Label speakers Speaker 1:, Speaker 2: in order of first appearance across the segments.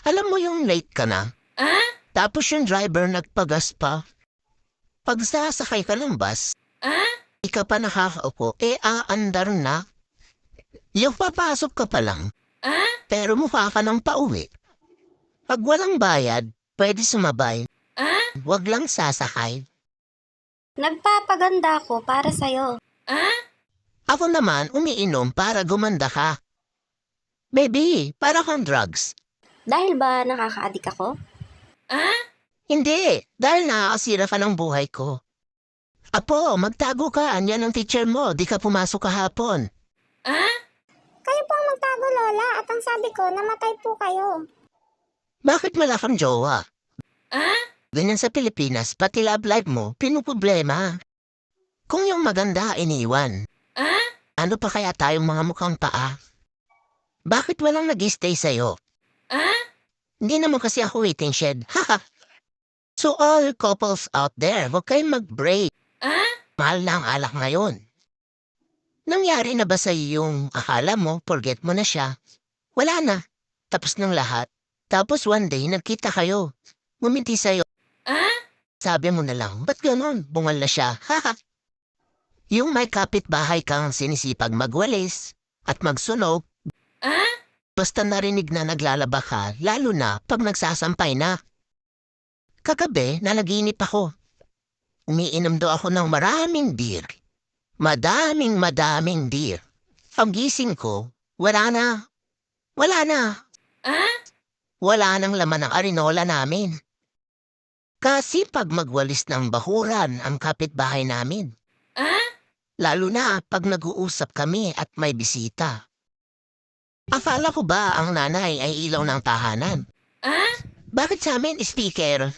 Speaker 1: Alam mo yung late ka na? Tapos yung driver nagpagas pa. Pag sasakay ka ng bus, di ka pa nakakaupo, aandar na. Yung papasok ka pa lang, pero mukha ka ng pauwi. Pag walang bayad, pwede sumabay. Wag lang sasakay.
Speaker 2: Nagpapaganda ako para sa'yo.
Speaker 1: Ako naman umiinom para gumanda ka. Baby, para kang drugs.
Speaker 2: Dahil ba nakaka-addict ako?
Speaker 1: Hindi, dahil nakakasira ka ng buhay ko. Apo, magtago ka, andyan ang teacher mo, di ka pumasok kahapon.
Speaker 2: Kayo po ang magtago, Lola, at ang sabi ko, namatay po kayo.
Speaker 1: Bakit wala kang jowa? Ganyan sa Pilipinas, pati love life mo, pinuproblema. Kung yung maganda iniwan, ano pa kaya tayong mga mukhang paa? Bakit walang nag-stay sa'yo? Hindi naman kasi ako waiting shed. Haha. So all couples out there, huwag kayong mag-break. Mahal na ang alak ngayon. Nangyari na ba sa'yo yung akala mo, forget mo na siya? Wala na. Tapos ng lahat. Tapos one day, nagkita kayo. Ngumiti sa'yo. Sabi mo na lang, ba't ganun? Bungal na siya. Haha. Yung may kapitbahay kang sinisipag magwalis at magsunog, basta narinig na naglalaba ka, lalo na pag nagsasampay na. Kagabi, nanaginip ako. Umiinom daw ako ng maraming beer. Madaming beer. Ang gising ko, wala na. Wala nang laman ng arinola namin. Kasi pag magwalis ng bahuran ang kapitbahay namin. Lalo na pag nag-uusap kami at may bisita. Akala ko ba ang nanay ay ilaw ng tahanan? Bakit sa amin speaker?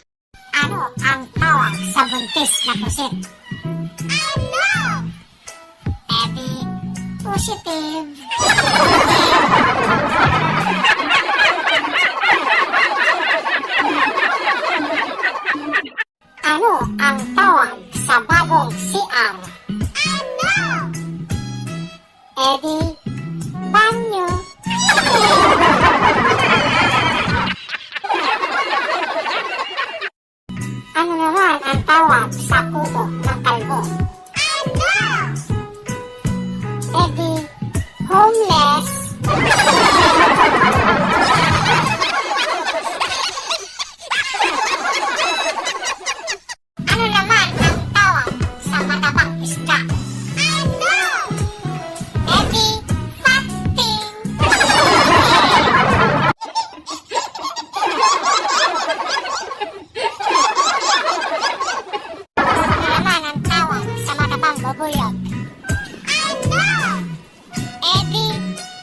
Speaker 3: Ano ang tawag sa buntis na pusit? Edi, positive. Ano ang tawag sa bagong CR? Edi, banyo. Ano naman ang tawag sa kubo ng kalbo? Edi, homeless. Ano naman ang tawag sa matabang isda? Edi, fatting. Bubuyog. Edi,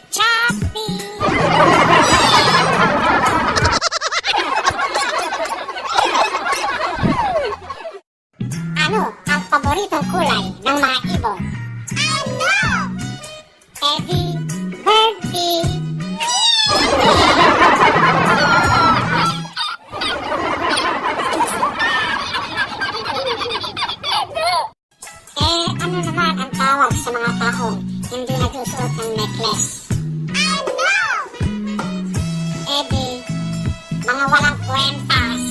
Speaker 3: choppy. Ano ang paboritong kulay ng mga ibon? Edi, birdie. Ano naman ang tawag sa mga taong hindi nagsusuot ng necklace? Edi, mga walang kwentas.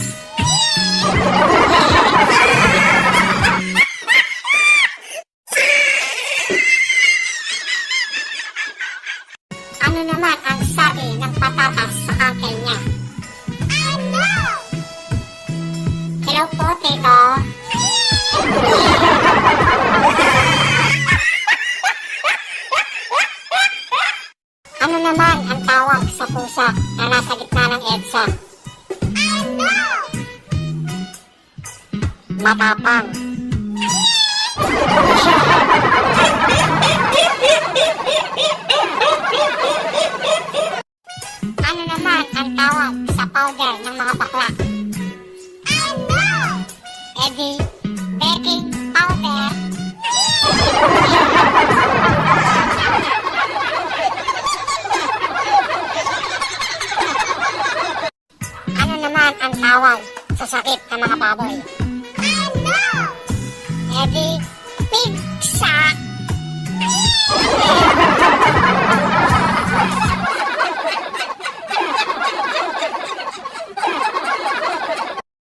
Speaker 3: Ano naman ang sabi ng patatas sa uncle niya? Hello po, Tito. Ano naman ang tawag sa pusa na nasa gitna ng EDSA? Matapang. Ano naman ang tawag sa powder ng mga bakla? Edi, baking powder. Ano naman ang tawag sa sakit ng mga baboy? Edi, pigsa.